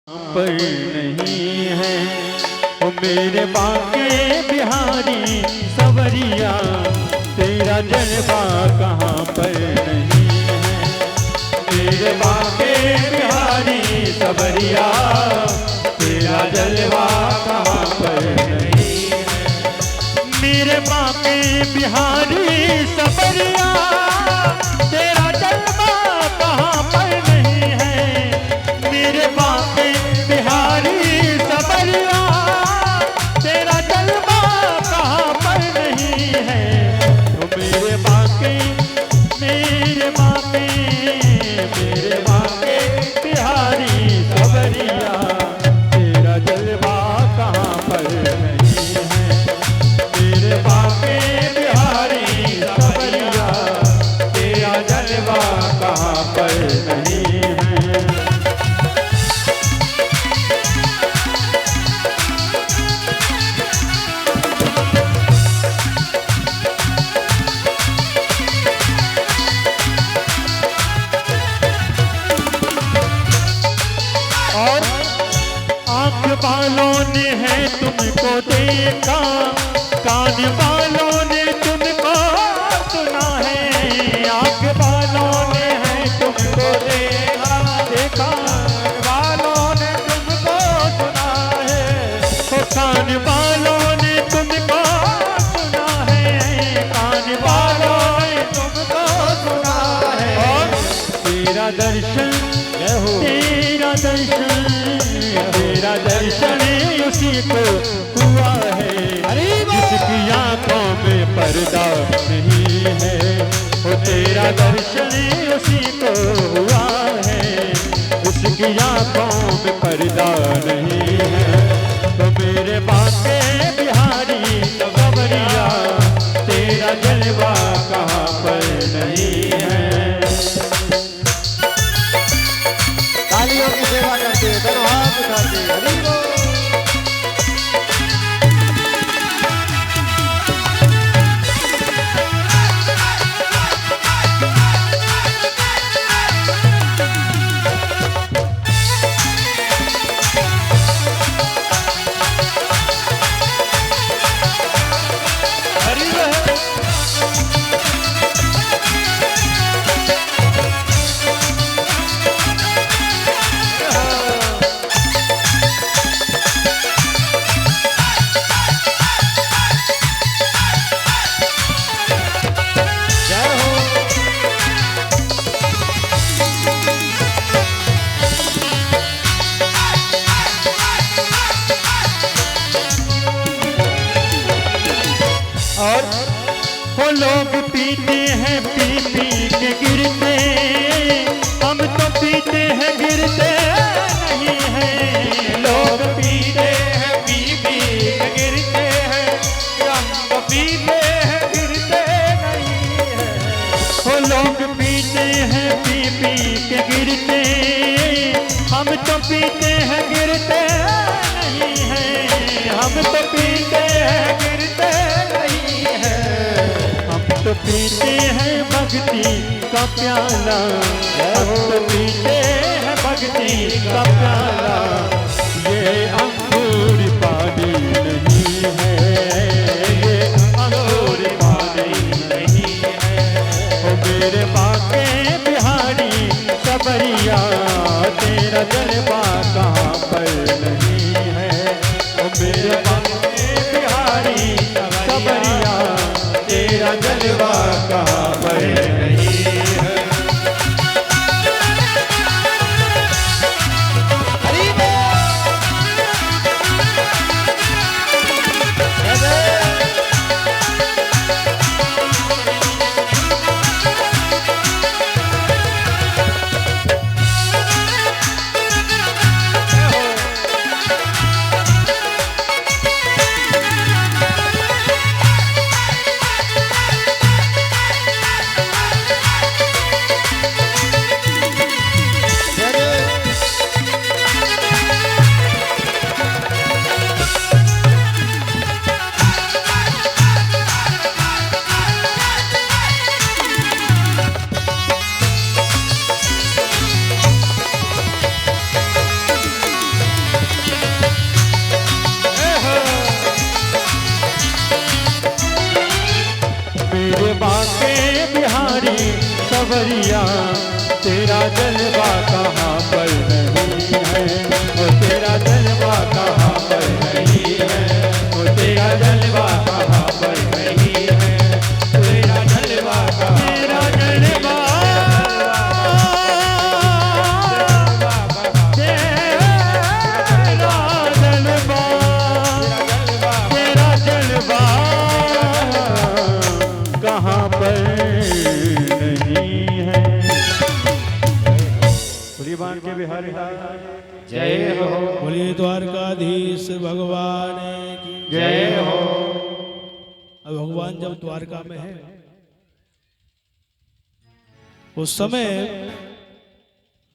पर नहीं है ओ मेरे बाके बिहारी सवरिया, तेरा जलवा कहाँ पर नहीं है। मेरे बाके बिहारी सवरिया, तेरा जलवा कहाँ पर नहीं है। मेरे बाके बिहारी सवरिया, तेरा जलवा कहाँ पर नहीं है। मेरे बाके बिहारी सवरिया, तेरा जलवा कहाँ पर नहीं है। तो मेरे बाके बिहारी सवरिया, तेरा जलवा कहाँ पर नहीं है। मेरे बाके बिहारी सवरिया, तेरा जलवा कहाँ पर नहीं है। और आँख वालों ने है तुमको देखा, कान वालों ने तुमको सुना है। आँख वालों ने है तुमको देखा, कान वालों ने तुमको सुना है। तो कान वालों ने तुमको सुना है, कान वालों ने तुमको सुना है। और तेरा दर्शन, तेरा दर्शन, तेरा दर्शन उसी को हुआ है जिसकी आंखों में पर्दा नहीं है। वो तेरा दर्शन उसी को हुआ है उसकी आंखों में पर्दा नहीं है। तो मेरे बाके बिहारी सवरिया, तेरा जलवा कहाँ पर नहीं है। तालियों की सेवा करते, दोनों हाथ उठाते, हरि बोल। हरि बोल। जय हो। और वो लोग पीते हैं पी पी के गिरते, हम तो पीते हैं गिरते नहीं हैं। लोग पीते हैं पी पी के गिरते हैं, हम तो पीते हैं गिरते नहीं हैं। वो लोग पीते हैं पी पी के गिरते, हम तो पीते हैं गिरते नहीं हैं। हम तो पीते हैं गिरते नहीं हैं। हम तो पीते हैं भक्ति का प्याला, हम तो पीते हैं भक्ति का प्याला। ये अंगूर पानी नहीं है, ये अंगूर पानी नहीं है। ओ मेरे बाके बिहारी सवरिया, तेरा जलवा कहाँ पर नहीं है। ओ मेरे बाके बिहारी सवरिया, तेरा जलवा कहाँ पर नहीं है। कंवरिया तेरा जलवा कहाँ पर नहीं है, ओ तेरा जलवा कहाँ पर नहीं है, ओ तेरा जलवा कहाँ पर नहीं है, तेरा जलवा कहाँ, तेरा जलवा, तेरा जलवा कहाँ पर नहीं है। बाण के बिहारी जय हो, बोलिए द्वारकाधीश भगवान की जय हो। अब भगवान जब द्वारका में है उस समय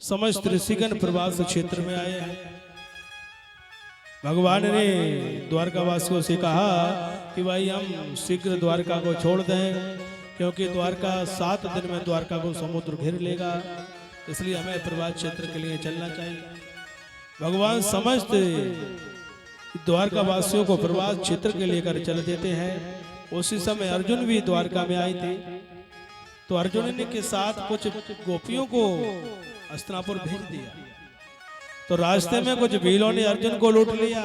समस्त ऋषिगण प्रवास क्षेत्र में आए हैं। भगवान ने द्वारकावासियों से कहा कि भाई हम शीघ्र द्वारका को छोड़ दें, क्योंकि द्वारका 7 दिन में द्वारका को समुद्र घेर लेगा, इसलिए हमें प्रवास क्षेत्र के लिए चलना चाहिए। भगवान समस्त द्वारका वासियों को प्रवास क्षेत्र के लेकर चल देते हैं। उसी समय अर्जुन भी द्वारका में आए थे, तो अर्जुन ने के साथ कुछ गोपियों को हस्तिनापुर भेज दिया। तो रास्ते में कुछ भीलों ने अर्जुन को लूट लिया।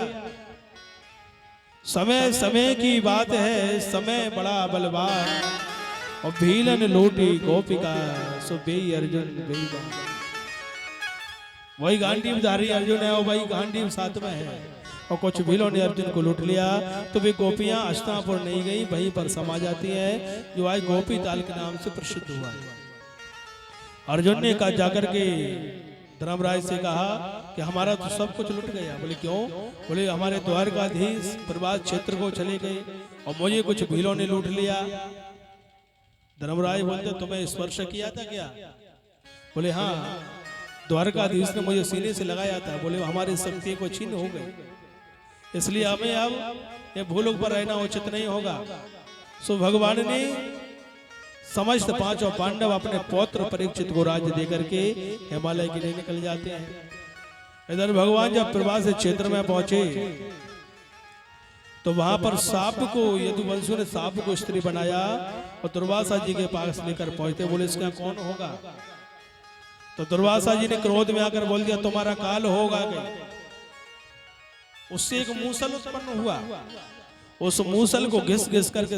समय समय की बात है, समय बड़ा बलवान, और भीलन लूटी गोपिका सो बेई अर्जुन बेई बा। वही गांडीवधारी अर्जुन है और वही गांडीव साथ में है, और कुछ भीलों ने अर्जुन को लूट लिया। तो वे गोपियां हस्तिनापुर नहीं गई, वहीं पर समा जाती है, जो आज गोपी ताल के नाम से प्रसिद्ध हुआ। अर्जुन ने कहा जाकर के धर्मराज से कहा कि हमारा तो सब कुछ लुट गया। बोले क्यों? बोले हमारे द्वारकाधीश प्रवास क्षेत्र को चले गए और मुझे कुछ भीलों ने लूट लिया। धर्मराज बोलते तुम्हें स्पर्श किया था क्या? बोले हाँ, द्वारकाधीश ने मुझे सीने से लगाया था। बोले हमारी शक्ति को छीन हो गई, इसलिए हमें अब ये भूलोक पर रहना उचित नहीं होगा। सो भगवान ने समस्त 5 पांडव अपने पौत्र परीक्षित को राज्य देकर के हिमालय के लिए निकल जाते हैं। इधर भगवान जब प्रवास क्षेत्र में पहुंचे तो वहां पर सांप को यदुवंशियों ने सांप को स्त्री बनाया और दुर्वासा जी के पास लेकर पहुंचते। बोले इसका कौन होगा? तो दुर्वासा जी ने क्रोध में आकर बोल दिया तुम्हारा काल होगा। उससे एक मूसल उत्पन्न हुआ, उस मूसल को घिस घिस करके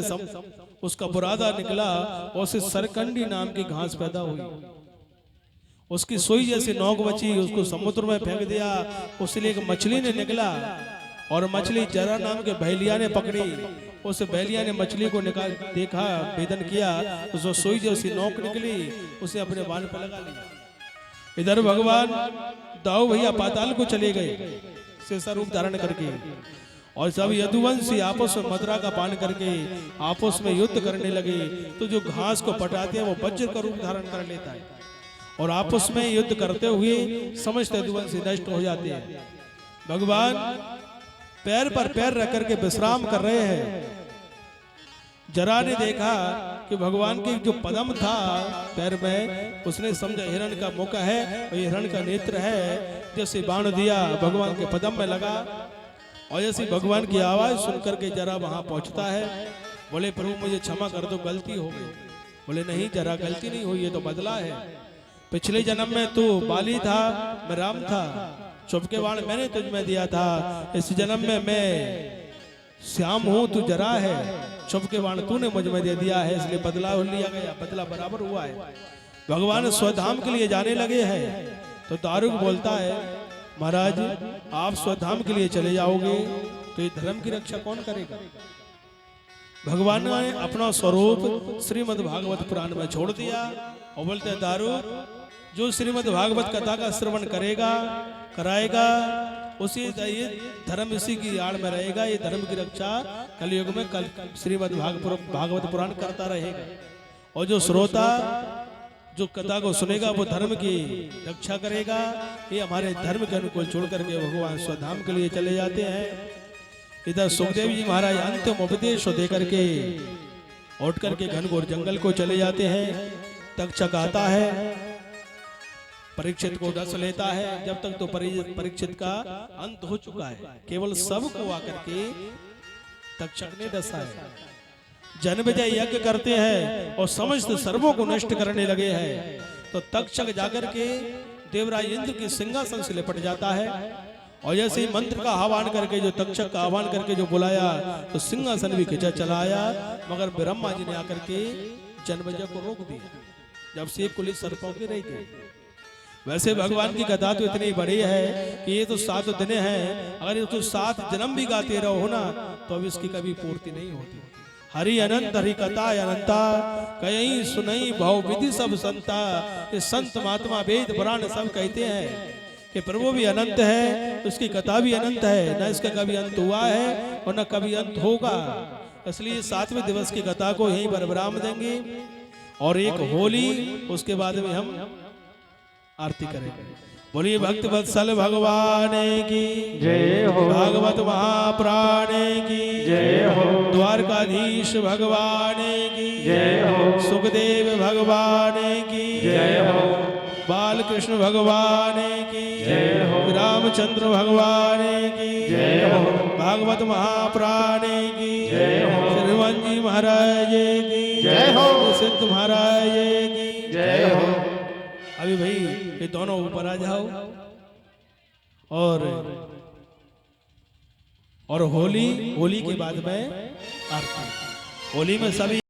उसका बुरादा निकला और उसे सरकंडी नाम की घास पैदा हुई। उसकी सुई जैसी नोक बची, उसको समुद्र में फेंक दिया। उससे एक मछली ने निकला और मछली जरा नाम के बैलिया ने पकड़ी। उस बैलिया ने मछली को निकाल देखा, भेदन किया, उसको सुई जैसी नोक निकली, उसे अपने बाल पर लगा लिया। इधर भगवान दाऊ भैया पाताल को चले गए शेषा रूप धारण करके, और सब यदुवंशी आपस में मदरा का पान करके आपस में युद्ध करने लगे। तो जो घास को पटाते हैं वो वज्र का रूप धारण कर लेता है, और आपस में युद्ध करते हुए समस्त यदुवंशी नष्ट हो जाते हैं। भगवान पैर पर पैर रख करके विश्राम कर रहे हैं। जरा ने देखा कि भगवान के जो पदम था पैर में, उसने समझा हिरण का मुख है और हिरण का नेत्र है। जैसे बाण दिया भगवान के पदम में लगा, और जैसे भगवान की आवाज सुनकर के जरा वहां पहुंचता है। बोले प्रभु मुझे क्षमा कर दो, गलती हो गई। बोले नहीं जरा गलती नहीं हुई, ये तो बदला है। पिछले जन्म में तू बाली था, मैं राम था, चुपके बाण मैंने तुझ में दिया था। इस जन्म में मैं श्याम हूं, तू जरा है, चुपके बाण तूने मुझ में दे दिया है, इसलिए बदला लिया गया, बदला बराबर हुआ है। भगवान स्वधाम के लिए जाने लगे हैं। तो दारुक बोलता है महाराज आप स्वधाम के लिए चले जाओगे तो ये धर्म की रक्षा कौन करेगा? भगवान ने अपना स्वरूप श्रीमद् भागवत पुराण में छोड़ दिया और बोलते हैं दारुक जो श्रीमद् भागवत कथा का श्रवण करेगा कराएगा उसी ये धर्म इसी की आड़ में रहेगा। ये धर्म की रक्षा कलयुग में कल श्रीमद् भागवत पुराण करता रहेगा, और जो श्रोता जो कथा को सुनेगा वो धर्म की रक्षा करेगा। ये हमारे धर्म के अनुकूल छोड़ करके भगवान स्वधाम के लिए चले जाते हैं। इधर सुखदेव जी महाराज अंतिम उपदेश दे करके उठ करके घनघोर जंगल को चले जाते हैं। तक्षक आता है, परीक्षित को डस लेता है। जब तक तो परीक्षित का अंत हो चुका है, केवल सब को आकर के तक्षक ने डसा है। जन्मजय यज्ञ करते हैं और समस्त सर्वों को नष्ट करने लगे हैं। तो तक्षक जाकर के देवराज इंद्र के सिंहासन से लिपट जाता है और जैसे ही मंत्र का आह्वान करके जो तक्षक का आह्वान करके जो बुलाया तो सिंहासन भी खिंचा चला आया, मगर ब्रह्मा जी ने आकर के जन्मजय को रोक दिया जब से कुली सर्पों की रही गई। वैसे भगवान की कथा तो इतनी बड़ी है कि ये तो 7 दिन है, अगर ये तो 7 जन्म भी गाते रहो ना तो अब इसकी कभी पूर्ति नहीं होती। हरि अनंत हरि कथा अनंता, कहीं सुनई भाव विधि सब संता। ये संत महात्मा वेद पुराण सब कहते हैं कि प्रभु भी अनंत है, उसकी कथा भी अनंत है, न इसका कभी अंत हुआ है और न कभी अंत होगा। इसलिए 7वें दिवस की कथा को यहीं पर विराम देंगे और एक होली उसके बाद में हम आरती करेंगे। बोलिए भक्त वत्सल भगवान की जय हो, भागवत महाप्राण की जय हो, द्वारकाधीश भगवान की जय हो, सुखदेव भगवान की जय हो, बालकृष्ण भगवान की जय हो, रामचंद्र भगवान की जय हो, भागवत महाप्राण की जय हो, श्रीमान जी महाराज की जय हो, सिद्ध महाराज की जय हो। अभी भाई ये दोनों ऊपर आ जाओ और होली के बाद में आरती। होली में सभी